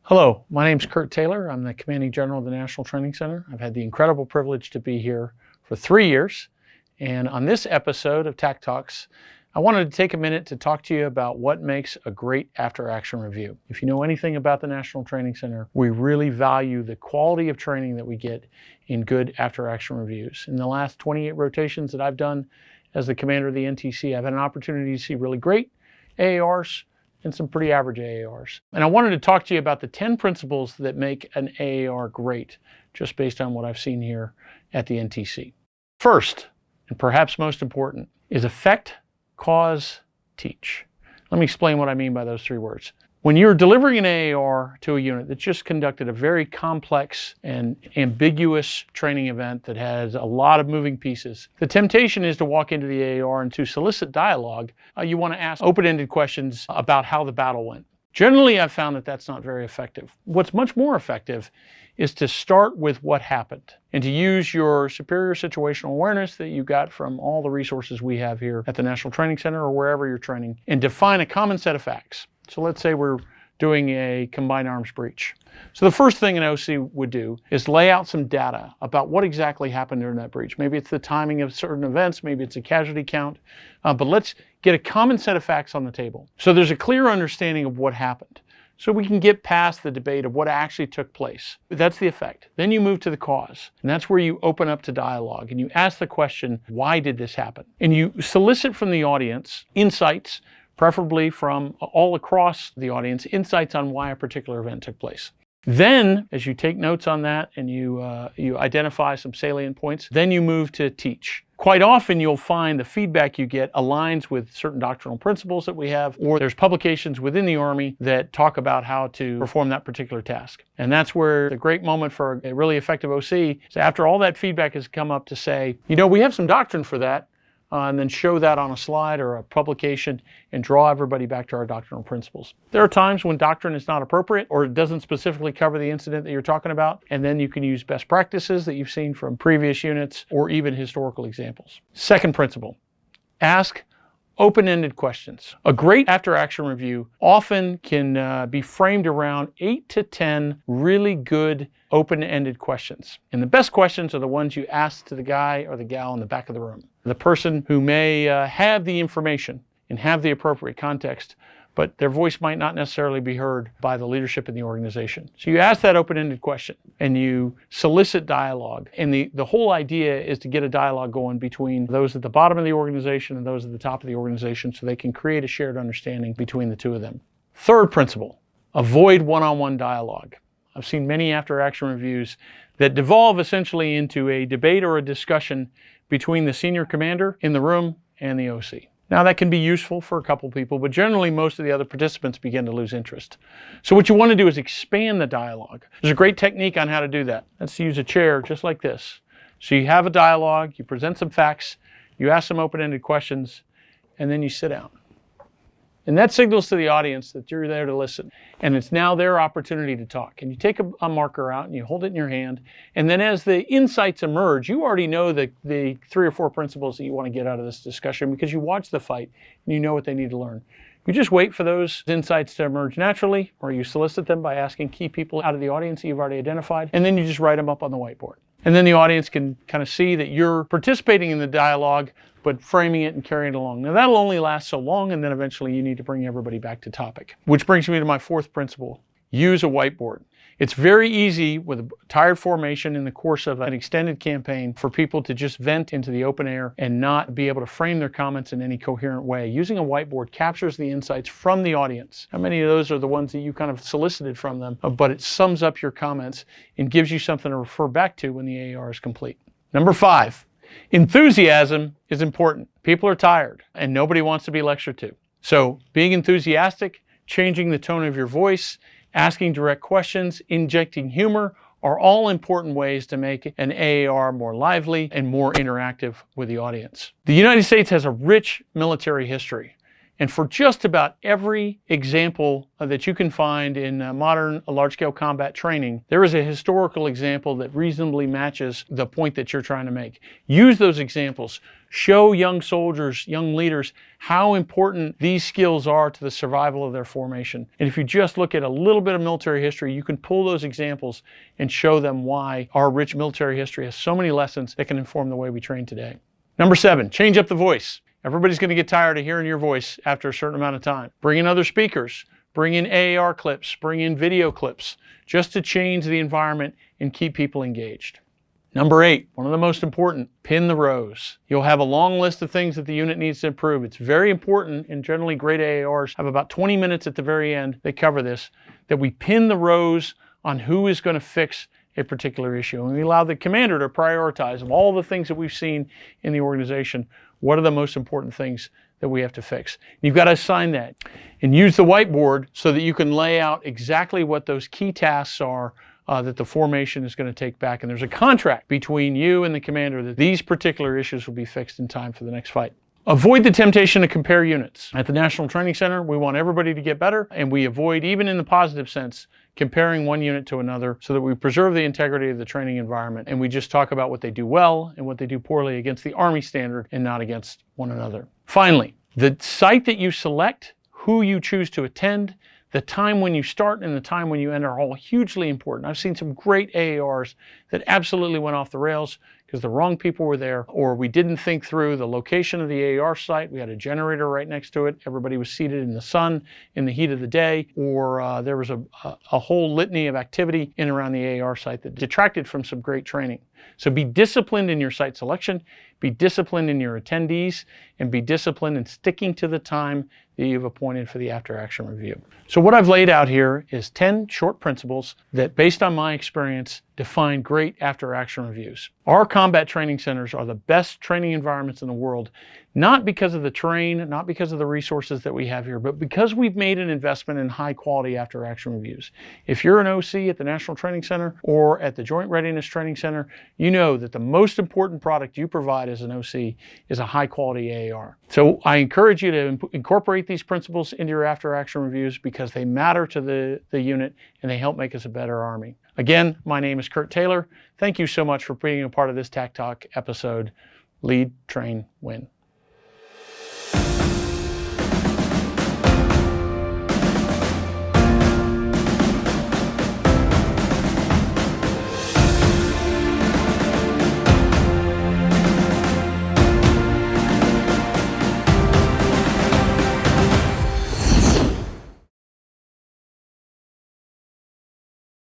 Hello, my name's Kurt Taylor. I'm the Commanding General of the National Training Center. I've had the incredible privilege to be here for 3 years. And on this episode of TAC Talks, I wanted to take a minute to talk to you about what makes a great after-action review. If you know anything about the National Training Center, we really value the quality of training that we get in good after-action reviews. In the last 28 rotations that I've done as the commander of the NTC, I've had an opportunity to see really great AARs and some pretty average AARs. And I wanted to talk to you about the 10 principles that make an AAR great, just based on what I've seen here at the NTC. First, and perhaps most important, is affect, cause, teach. Let me explain what I mean by those three words. When you're delivering an AAR to a unit that's just conducted a very complex and ambiguous training event that has a lot of moving pieces, the temptation is to walk into the AAR and to solicit dialogue. You want to ask open-ended questions about how the battle went. Generally, I've found that that's not very effective. What's much more effective is to start with what happened and to use your superior situational awareness that you got from all the resources we have here at the National Training Center or wherever you're training, and define a common set of facts. So let's say we're doing a combined arms breach. So the first thing an OC would do is lay out some data about what exactly happened during that breach. Maybe it's the timing of certain events, maybe it's a casualty count, but let's get a common set of facts on the table. So there's a clear understanding of what happened. So we can get past the debate of what actually took place. That's the effect. Then you move to the cause, and that's where you open up to dialogue and you ask the question, why did this happen? And you solicit from the audience insights, preferably from all across the audience, insights on why a particular event took place. Then, as you take notes on that and you identify some salient points, then you move to teach. Quite often you'll find the feedback you get aligns with certain doctrinal principles that we have, or there's publications within the Army that talk about how to perform that particular task. And that's where the great moment for a really effective OC is after all that feedback has come up to say, you know, we have some doctrine for that, and then show that on a slide or a publication and draw everybody back to our doctrinal principles. There are times when doctrine is not appropriate or it doesn't specifically cover the incident that you're talking about, and then you can use best practices that you've seen from previous units or even historical examples. Second principle, ask open-ended questions. A great after-action review often can be framed around 8 to 10 really good open-ended questions. And the best questions are the ones you ask to the guy or the gal in the back of the room. The person who may have the information and have the appropriate context, but their voice might not necessarily be heard by the leadership in the organization. So you ask that open-ended question and you solicit dialogue. And the whole idea is to get a dialogue going between those at the bottom of the organization and those at the top of the organization so they can create a shared understanding between the two of them. Third principle, avoid one-on-one dialogue. I've seen many after-action reviews that devolve essentially into a debate or a discussion between the senior commander in the room and the OC. Now that can be useful for a couple people, but generally most of the other participants begin to lose interest. So what you want to do is expand the dialogue. There's a great technique on how to do that. Let's use a chair just like this. So you have a dialogue, you present some facts, you ask some open-ended questions, and then you sit down. And that signals to the audience that you're there to listen. And it's now their opportunity to talk. And you take a marker out and you hold it in your hand. And then as the insights emerge, you already know the 3 or 4 principles that you want to get out of this discussion because you watch the fight and you know what they need to learn. You just wait for those insights to emerge naturally, or you solicit them by asking key people out of the audience that you've already identified, and then you just write them up on the whiteboard. And then the audience can kind of see that you're participating in the dialogue, but framing it and carrying it along. Now that'll only last so long, and then eventually you need to bring everybody back to topic. Which brings me to my 4th principle, use a whiteboard. It's very easy with a tired formation in the course of an extended campaign for people to just vent into the open air and not be able to frame their comments in any coherent way. Using a whiteboard captures the insights from the audience. How many of those are the ones that you kind of solicited from them, but it sums up your comments and gives you something to refer back to when the AAR is complete. Number 5, enthusiasm is important. People are tired and nobody wants to be lectured to. So being enthusiastic, changing the tone of your voice, asking direct questions, injecting humor are all important ways to make an AAR more lively and more interactive with the audience. The United States has a rich military history. And for just about every example that you can find in modern large-scale combat training, there is a historical example that reasonably matches the point that you're trying to make. Use those examples. Show young soldiers, young leaders, how important these skills are to the survival of their formation. And if you just look at a little bit of military history, you can pull those examples and show them why our rich military history has so many lessons that can inform the way we train today. Number 7, change up the voice. Everybody's going to get tired of hearing your voice after a certain amount of time. Bring in other speakers, bring in AAR clips, bring in video clips, just to change the environment and keep people engaged. Number 8, one of the most important, pin the rows. You'll have a long list of things that the unit needs to improve. It's very important, and generally great AARs have about 20 minutes at the very end, they cover this, that we pin the rows on who is going to fix a particular issue. And we allow the commander to prioritize of all the things that we've seen in the organization. What are the most important things that we have to fix? You've got to assign that and use the whiteboard so that you can lay out exactly what those key tasks are that the formation is going to take back. And there's a contract between you and the commander that these particular issues will be fixed in time for the next fight. Avoid the temptation to compare units. At the National Training Center, we want everybody to get better, and we avoid, even in the positive sense, comparing one unit to another so that we preserve the integrity of the training environment, and we just talk about what they do well and what they do poorly against the Army standard and not against one another. Finally, the site that you select, who you choose to attend, the time when you start and the time when you end are all hugely important. I've seen some great AARs that absolutely went off the rails because the wrong people were there, or we didn't think through the location of the AAR site. We had a generator right next to it. Everybody was seated in the sun in the heat of the day, or there was a whole litany of activity in and around the AAR site that detracted from some great training. So be disciplined in your site selection, be disciplined in your attendees, and be disciplined in sticking to the time that you've appointed for the after-action review. So what I've laid out here is 10 short principles that, based on my experience, define great after-action reviews. Our combat training centers are the best training environments in the world, not because of the terrain, not because of the resources that we have here, but because we've made an investment in high-quality after-action reviews. If you're an OC at the National Training Center or at the Joint Readiness Training Center, you know that the most important product you provide as an OC is a high-quality AAR. So I encourage you to incorporate these principles into your after-action reviews because they matter to the unit and they help make us a better Army. Again, my name is Kurt Taylor. Thank you so much for being a part of this TAC Talk episode. Lead, train, win.